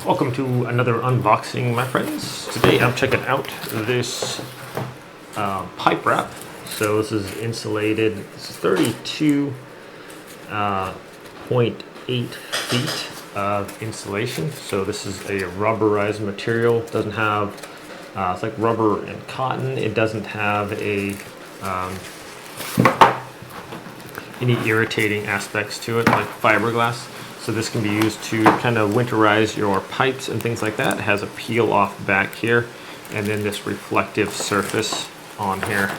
Welcome to another unboxing, my friends. Today I'm checking out this pipe wrap. So this is insulated. This is 32.8 feet of insulation. So this is a rubberized material. It doesn't have, it's like rubber and cotton. It doesn't have a any irritating aspects to it like fiberglass. So this can be used to kind of winterize your pipes and things like that. It has a peel off back here and then this reflective surface on here.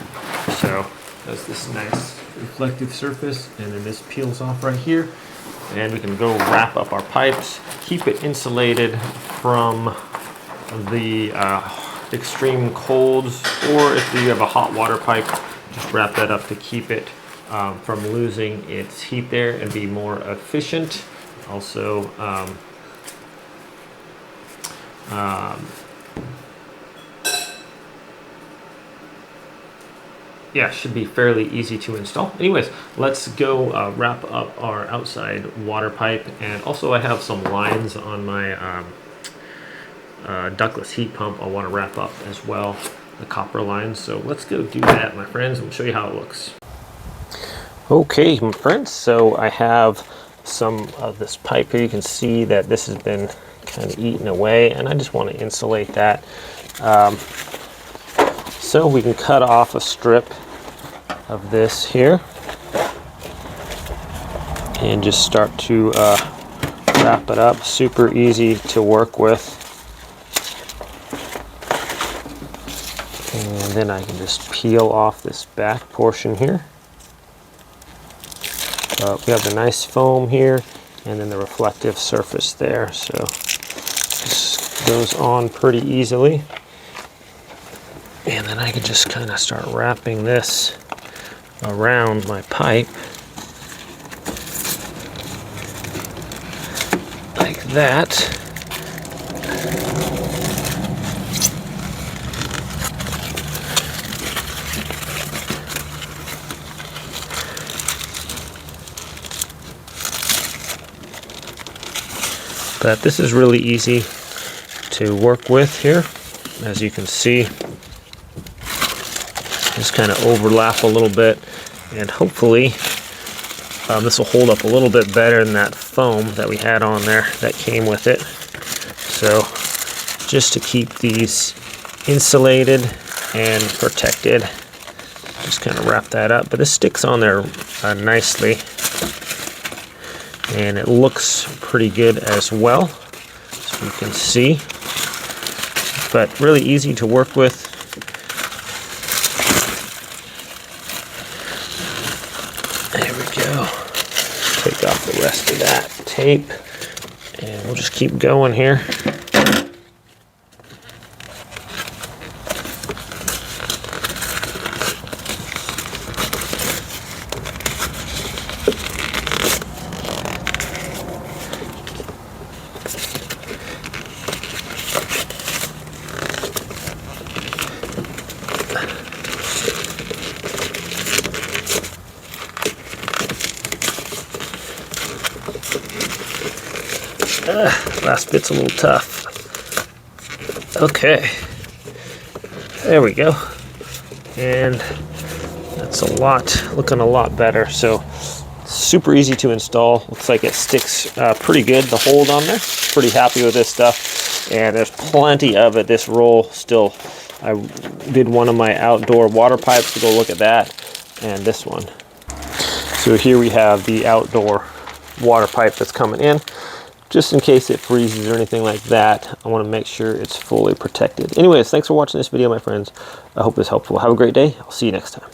So that's this nice reflective surface, and then this peels off right here. And we can go wrap up our pipes, keep it insulated from the extreme colds, or if you have a hot water pipe, just wrap that up to keep it from losing its heat there and be more efficient. Also, yeah, should be fairly easy to install. Anyways, let's go wrap up our outside water pipe. And also I have some lines on my ductless heat pump I want to wrap up as well, the copper lines. So let's go do that, my friends, and we'll show you how it looks. Okay, my friends, so I have some of this pipe here. You can see that this has been kind of eaten away, and I just want to insulate that. So we can cut off a strip of this here and just start to wrap it up. Super easy to work with. And then I can just peel off this back portion here. We have the nice foam here and then the reflective surface there, so this goes on pretty easily. And then I can just kind of start wrapping this around my pipe like that. But this is really easy to work with here. As you can see, just kind of overlap a little bit, and hopefully this will hold up a little bit better than that foam that we had on there that came with it. So just to keep these insulated and protected, just kind of wrap that up. But this sticks on there nicely, and it looks pretty good as well, so you can see. But really easy to work with. There we go. Take off the rest of that tape, and we'll just keep going here. Last bit's a little tough. Okay, there we go, and that's looking a lot better. So super easy to install. Looks like it sticks pretty good, the hold on there. Pretty happy with this stuff, and there's plenty of it. This roll still, I did one of my outdoor water pipes to go look at that, and this one. So here we have the outdoor water pipe that's coming in. Just in case it freezes or anything like that, I want to make sure it's fully protected. Anyways, thanks for watching this video, my friends. I hope it's helpful. Have a great day. I'll see you next time.